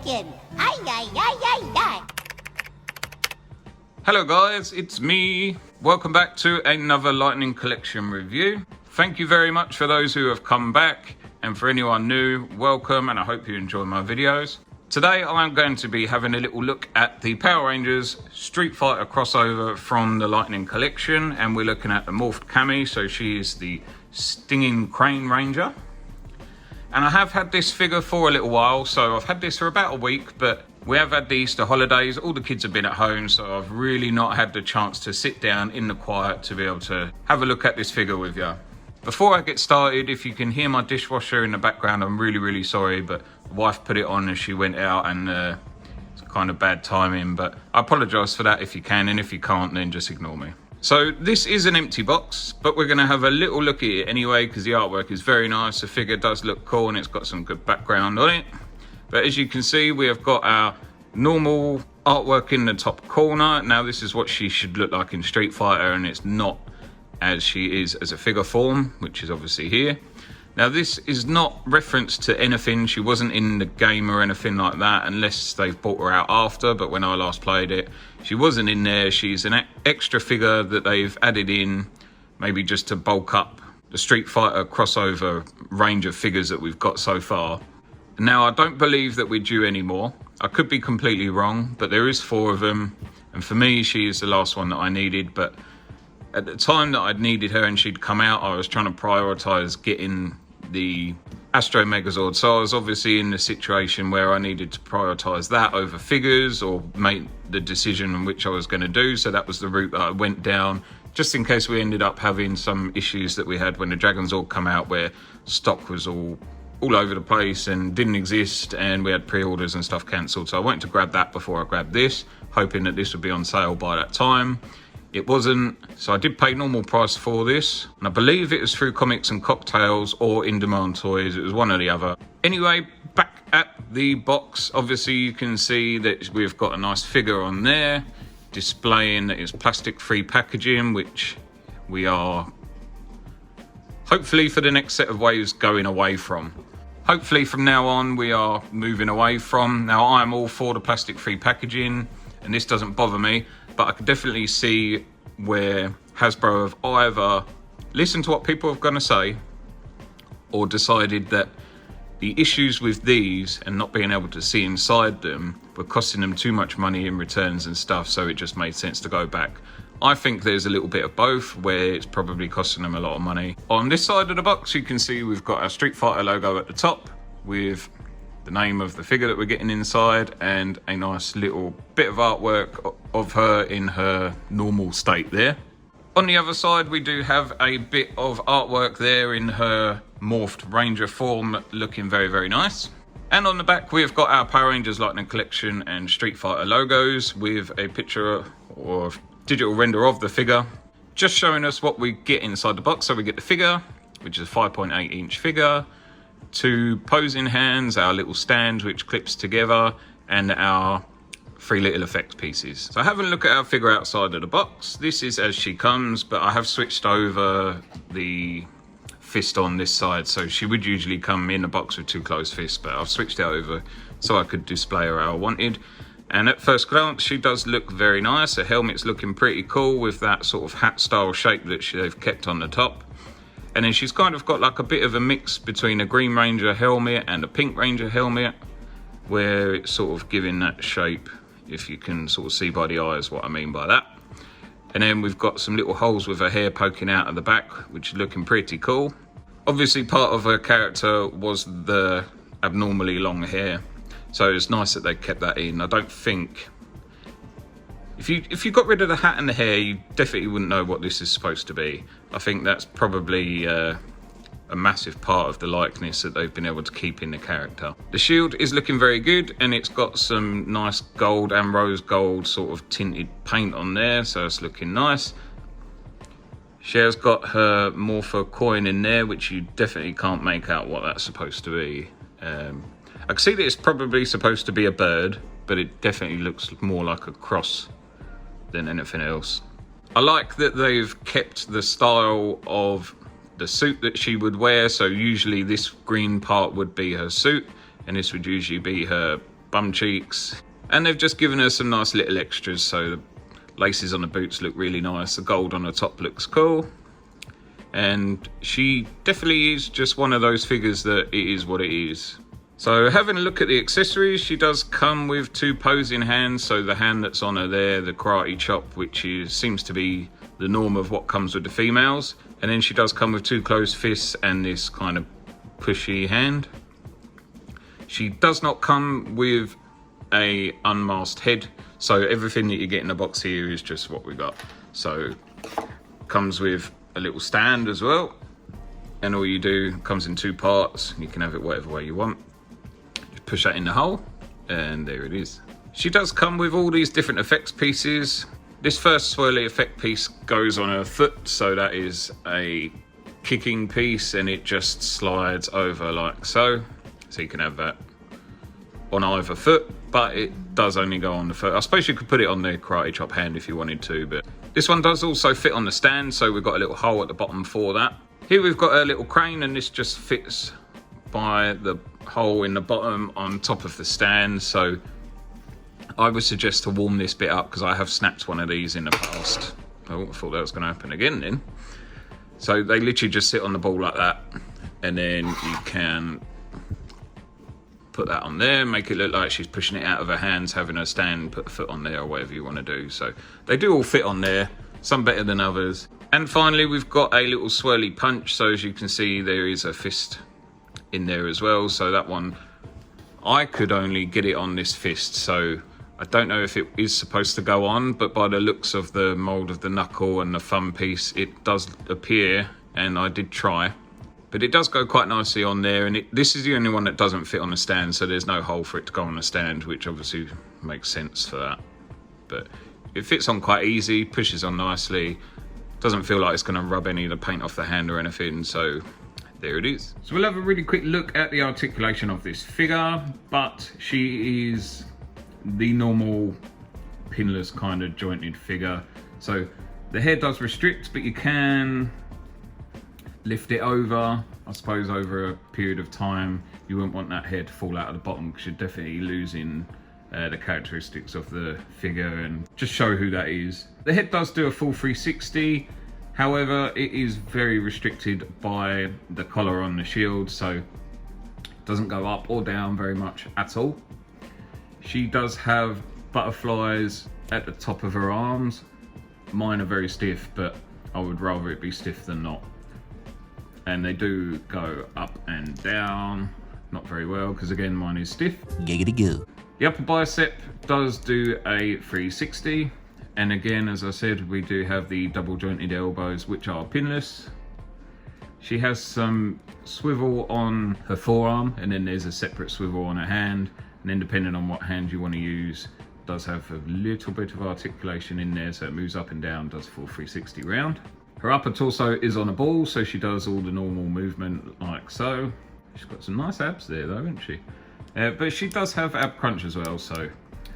chicken. Ay, ay, ay, ay, ay. Hello guys, it's me. Welcome back to another Lightning Collection review. Thank you very much for those who have come back, and for anyone new, welcome, and I hope you enjoy my videos. Today I'm going to be having a little look at the Power Rangers Street Fighter crossover from the Lightning Collection, and we're looking at the morphed Cammy, so she is the StingingCraneRanger. And I have had this figure for a little while, so I've had this for about a week, but we have had the Easter holidays, all the kids have been at home, so I've really not had the chance to sit down in the quiet to be able to have a look at this figure with you. Before I get started, if you can hear my dishwasher in the background, I'm really sorry, but the wife put it on as she went out, and it's kind of bad timing, but I apologise for that if you can, and if you can't, then just ignore me. So this is an empty box, but we're going to have a little look at it anyway, because the artwork is very nice. The figure does look cool, and it's got some good background on it. But as you can see, we have got our normal artwork in the top corner. Now this is what she should look like in Street Fighter, and it's not as she is as a figure form, which is obviously here. Now this is not referenced to anything. She wasn't in the game or anything like that, unless they've brought her out after, but when I last played it, she wasn't in there. She's an extra figure that they've added in, maybe just to bulk up the Street Fighter crossover range of figures that we've got so far. Now I don't believe that we're due anymore. I could be completely wrong, but there is 4 of them, and for me she is the last one that I needed. But at the time that I'd needed her and she'd come out, I was trying to prioritize getting the Astro Megazord, so I was obviously in the situation where I needed to prioritize that over figures, or make the decision on which I was going to do. So that was the route that I went down, just in case we ended up having some issues that we had when the Dragon Zord come out, where stock was all over the place and didn't exist, and we had pre-orders and stuff cancelled. So I wanted to grab that before I grabbed this, hoping that this would be on sale by that time. It wasn't, so I did pay normal price for this, and I believe it was through Comics and Cocktails or In Demand Toys. It was one or the other. Anyway, back at the box, obviously you can see that we've got a nice figure on there, displaying that it's plastic-free packaging, which we are hopefully for the next set of waves going away from. Hopefully from now on we are moving away from. Now I'm all for the plastic-free packaging, and this doesn't bother me, but I could definitely see where Hasbro have either listened to what people are going to say, or decided that the issues with these and not being able to see inside them were costing them too much money in returns and stuff, so it just made sense to go back. I think there's a little bit of both, where it's probably costing them a lot of money. On this side of the box, you can see we've got our Street Fighter logo at the top, with the name of the figure that we're getting inside, and a nice little bit of artwork of her in her normal state there. On the other side, we do have a bit of artwork there in her morphed Ranger form, looking very nice. And on the back, we've got our Power Rangers Lightning Collection and Street Fighter logos, with a picture or digital render of the figure, just showing us what we get inside the box. So we get the figure, which is a 5.8 inch figure, 2 posing hands, our little stand which clips together, and our 3 little effects pieces. So having a look at our figure outside of the box, this is as she comes, but I have switched over the fist on this side, so she would usually come in the box with 2 closed fists, but I've switched it over so I could display her how I wanted. And at first glance, she does look very nice. Her helmet's looking pretty cool with that sort of hat style shape that they've kept on the top. And then she's kind of got like a bit of a mix between a Green Ranger helmet and a Pink Ranger helmet, where it's sort of giving that shape, if you can sort of see by the eyes what I mean by that. And then we've got some little holes with her hair poking out of the back, which is looking pretty cool. Obviously part of her character was the abnormally long hair, so it's nice that they kept that in. I don't think, if you got rid of the hat and the hair, you definitely wouldn't know what this is supposed to be. I think that's probably a massive part of the likeness that they've been able to keep in the character. The shield is looking very good, and it's got some nice gold and rose gold sort of tinted paint on there, so it's looking nice. She has got her Morpher coin in there, which you definitely can't make out what that's supposed to be. I can see that it's probably supposed to be a bird, but it definitely looks more like a cross than anything else. I like that they've kept the style of the suit that she would wear. So usually this green part would be her suit, and this would usually be her bum cheeks. And they've just given her some nice little extras. So the laces on the boots look really nice. The gold on the top looks cool. And she definitely is just one of those figures that it is what it is. So having a look at the accessories, she does come with 2 posing hands. So the hand that's on her there, the karate chop, which seems to be the norm of what comes with the females. And then she does come with 2 closed fists and this kind of pushy hand. She does not come with a unmasked head. So everything that you get in the box here is just what we got. So comes with a little stand as well. And all you do, comes in 2 parts. You can have it whatever way you want. Push that in the hole and there it is. She does come with all these different effects pieces. This first swirly effect piece goes on her foot, so that is a kicking piece and it just slides over like so. So you can have that on either foot, but it does only go on the foot. I suppose you could put it on the karate chop hand if you wanted to, but this one does also fit on the stand, so we've got a little hole at the bottom for that. Here we've got a little crane and this just fits by the hole in the bottom on top of the stand. So I would suggest to warm this bit up because I have snapped one of these in the past. Oh, I thought that was going to happen again then. So they literally just sit on the ball like that, and then you can put that on there, make it look like she's pushing it out of her hands, having her stand, put a foot on there or whatever you want to do. So they do all fit on there, some better than others. And finally we've got a little swirly punch. So as you can see, there is a fist in there as well. So that one, I could only get it on this fist, so I don't know if it is supposed to go on, but by the looks of the mold of the knuckle and the thumb piece, it does appear, and I did try, but it does go quite nicely on there. And this is the only one that doesn't fit on the stand, so there's no hole for it to go on the stand, which obviously makes sense for that. But it fits on quite easy, pushes on nicely, doesn't feel like it's going to rub any of the paint off the hand or anything. So there it is. So we'll have a really quick look at the articulation of this figure, but she is the normal pinless kind of jointed figure. So the hair does restrict, but you can lift it over. I suppose over a period of time, you wouldn't want that hair to fall out of the bottom because you're definitely losing the characteristics of the figure, and just show who that is. The head does do a full 360. However, it is very restricted by the collar on the shield, so it doesn't go up or down very much at all. She does have butterflies at the top of her arms. Mine are very stiff, but I would rather it be stiff than not. And they do go up and down, not very well, because again, mine is stiff. Giggity goo. The upper bicep does do a 360. And again, as I said, we do have the double jointed elbows, which are pinless. She has some swivel on her forearm, and then there's a separate swivel on her hand. And then depending on what hand you want to use, does have a little bit of articulation in there, so it moves up and down, does full 360 round. Her upper torso is on a ball, so she does all the normal movement like so. She's got some nice abs there though, hasn't she? But she does have ab crunch as well, so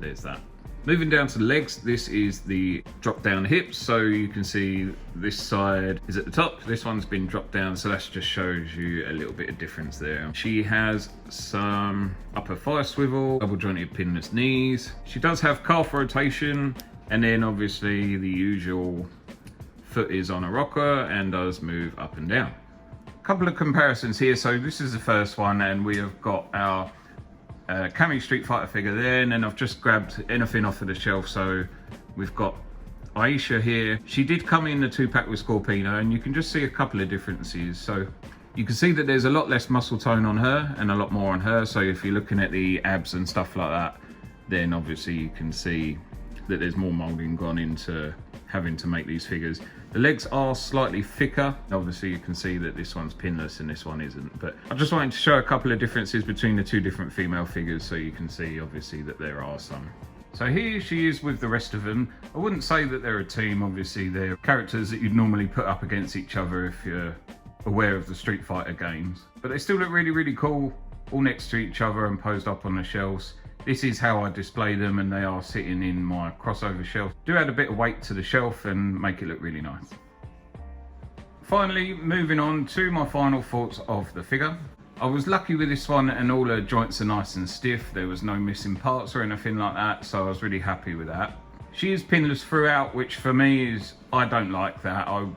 there's that. Moving down to the legs, this is the drop down hips. So you can see this side is at the top, this one's been dropped down, so that just shows you a little bit of difference there. She has some upper thigh swivel, double jointed pinless knees. She does have calf rotation, and then obviously the usual foot is on a rocker and does move up and down. A couple of comparisons here. So this is the first one, and we have got our Cammy Street Fighter figure there, and then I've just grabbed anything off of the shelf. So we've got Aisha here. She did come in the 2-pack with Scorpino, and you can just see a couple of differences. So you can see that there's a lot less muscle tone on her and a lot more on her. So if you're looking at the abs and stuff like that, then obviously you can see that there's more molding gone into having to make these figures. The legs are slightly thicker. Obviously you can see that this one's pinless and this one isn't, but I just wanted to show a couple of differences between the 2 different female figures, so you can see obviously that there are some. So here she is with the rest of them. I wouldn't say that they're a team, obviously they're characters that you'd normally put up against each other if you're aware of the Street Fighter games, but they still look really, really cool, all next to each other and posed up on the shelves. This is how I display them, and they are sitting in my crossover shelf. Do add a bit of weight to the shelf and make it look really nice. Finally, moving on to my final thoughts of the figure. I was lucky with this one and all her joints are nice and stiff. There was no missing parts or anything like that, so I was really happy with that. She is pinless throughout, which for me is, I don't like that. I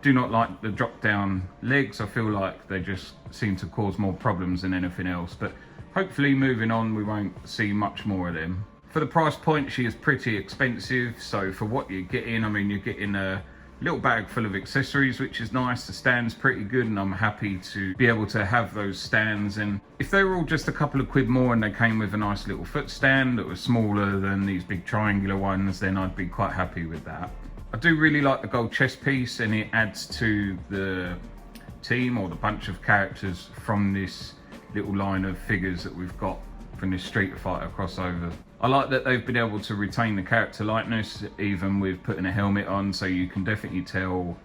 do not like the drop down legs. I feel like they just seem to cause more problems than anything else, but hopefully moving on we won't see much more of them. For the price point, she is pretty expensive, so for what you're getting, I mean, you're getting a little bag full of accessories, which is nice. The stand's pretty good and I'm happy to be able to have those stands. And if they were all just a couple of quid more and they came with a nice little foot stand that was smaller than these big triangular ones, then I'd be quite happy with that. I do really like the gold chest piece, and it adds to the team or the bunch of characters from this little line of figures that we've got from this Street Fighter crossover. I like that they've been able to retain the character likeness even with putting a helmet on, so you can definitely tell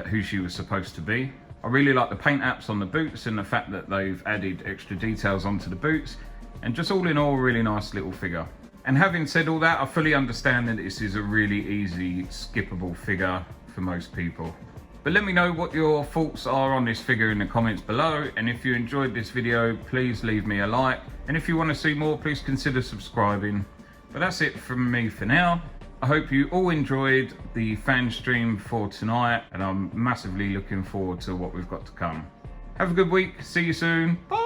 who she was supposed to be. I really like the paint apps on the boots and the fact that they've added extra details onto the boots, and just all in all, a really nice little figure. And having said all that, I fully understand that this is a really easy skippable figure for most people. But let me know what your thoughts are on this figure in the comments below, and if you enjoyed this video, please leave me a like, and if you want to see more, please consider subscribing. But that's it from me for now. I hope you all enjoyed the fan stream for tonight, and I'm massively looking forward to what we've got to come. Have a good week, see you soon, bye!